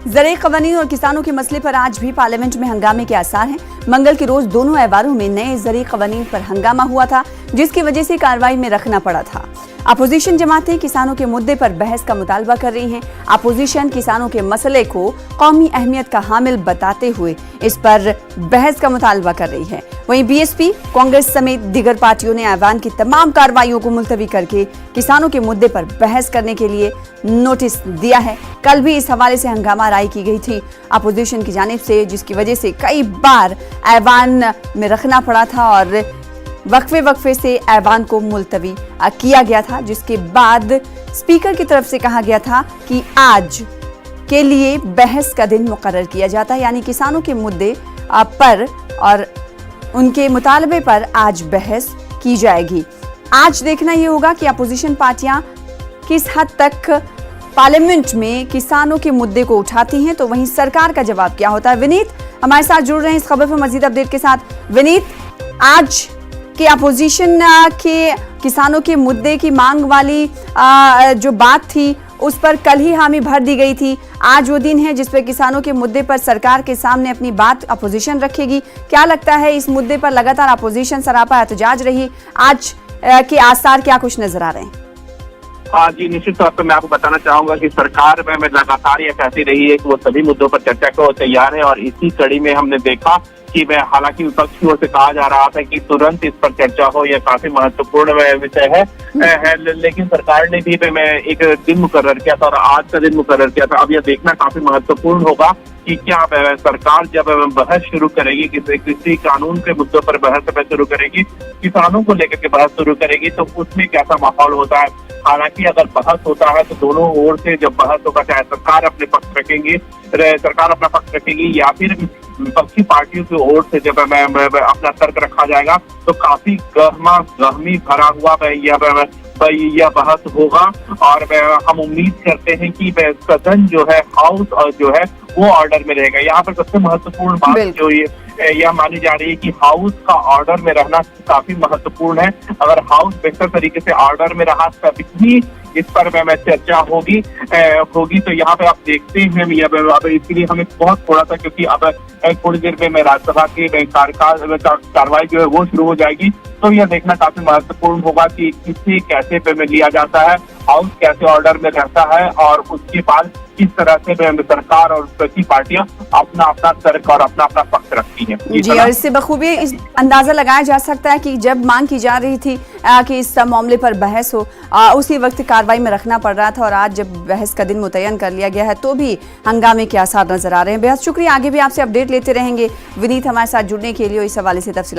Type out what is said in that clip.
ज़रई कवानीन और किसानों के मसले पर आज भी पार्लियामेंट में हंगामे के आसार हैं। मंगल के रोज दोनों ऐवारों में नए ज़रई कवानीन पर हंगामा हुआ था, जिसकी वजह से कार्रवाई में रखना पड़ा था। अपोजिशन जमातें किसानों के मुद्दे पर बहस का मुतालबा कर रही हैं। अपोजिशन किसानों के मसले को कौमी अहमियत का हामिल बताते हुए इस पर बहस का मुतालबा कर रही है। वहीं बीएसपी, कांग्रेस समेत दीगर पार्टियों ने ऐवान की तमाम कार्रवाइयों को मुलतवी करके किसानों के मुद्दे पर बहस करने के लिए नोटिस दिया है। कल भी इस हवाले से हंगामा राय की गई थी अपोजिशन की जानिब से, जिसकी वजह से कई बार ऐवान में रखना पड़ा था और वक्फे से ऐवान को मुलतवी किया गया था, जिसके बाद स्पीकर की तरफ से कहा गया था कि आज के लिए बहस का दिन मुकर्रर किया जाता है, यानी किसानों के मुद्दे पर और उनके मुतालबे पर आज बहस की जाएगी। आज देखना ये होगा कि अपोजिशन पार्टियां किस हद तक पार्लियामेंट में किसानों के मुद्दे को उठाती हैं, तो वहीं सरकार का जवाब क्या होता है। विनीत हमारे साथ जुड़ रहे हैं इस खबर पर मजीद अपडेट के साथ। विनीत, आज के अपोजिशन के किसानों के मुद्दे की मांग वाली जो बात थी उस पर कल ही हामी भर दी गई थी। आज वो दिन है जिस पर किसानों के मुद्दे पर सरकार के सामने अपनी बात अपोजिशन रखेगी। क्या लगता है इस मुद्दे पर लगातार अपोजिशन सरापा एहतजाज रही, आज के आसार क्या कुछ नजर आ रहे हैं? हाँ जी, निश्चित तौर पर मैं आपको बताना चाहूंगा कि सरकार में लगातार ये कहती रही है कि वो सभी मुद्दों पर चर्चा को तैयार है और इसी कड़ी में हमने देखा कि हालांकि विपक्ष की ओर से कहा जा रहा था कि तुरंत इस पर चर्चा हो, यह काफी महत्वपूर्ण विषय है, लेकिन सरकार ने भी एक दिन मुकर्रर किया था और आज का दिन मुकर्रर किया था। अब यह देखना काफी महत्वपूर्ण होगा कि क्या सरकार जब बहस शुरू करेगी, किसी कानून के मुद्दों पर बहस शुरू करेगी, किसानों को लेकर के बहस शुरू करेगी, तो उसमें कैसा माहौल होता है। हालांकि अगर बहस होता है तो दोनों ओर से जब बहस होगा, चाहे सरकार अपने पक्ष रखेंगी, सरकार अपना पक्ष रखेगी या फिर विपक्षी पार्टियों की ओर से जब अपना तर्क रखा जाएगा, तो काफी गहमी भरा हुआ यह बहस होगा। और हम उम्मीद करते हैं कि सदन जो है, हाउस और जो है वो ऑर्डर में रहेगा। यहाँ पर सबसे महत्वपूर्ण बात जो यह मानी जा रही है कि हाउस का ऑर्डर में रहना काफी महत्वपूर्ण है। अगर हाउस बेहतर तरीके से ऑर्डर में रहा तभी भी इस पर चर्चा होगी तो यहाँ पे आप देखते हैं इसके हमें बहुत थोड़ा सा, क्योंकि अब थोड़ी देर में राज्यसभा की कार्रवाई जो है वो शुरू हो जाएगी, तो यह देखना काफी महत्वपूर्ण होगा कि किसे कैसे पे लिया जाता है, हाउस कैसे ऑर्डर में रहता है और उसके बाद किस तरह से सरकार और प्रति पार्टियां अपना तर्क और अपना पक्ष रखती हैं। जी, और इससे बखूबी इस अंदाजा लगाया जा सकता है कि जब मांग की जा रही थी कि इस मामले पर बहस हो, उसी वक्त कार्रवाई में रखना पड़ रहा था और आज जब बहस का दिन मुतय्यन कर लिया गया है तो भी हंगामे के आसार नजर आ रहे हैं। बेहद शुक्रिया, आगे भी आपसे अपडेट लेते रहेंगे। विनीत हमारे साथ जुड़ने के लिए इस हवाले से तफसील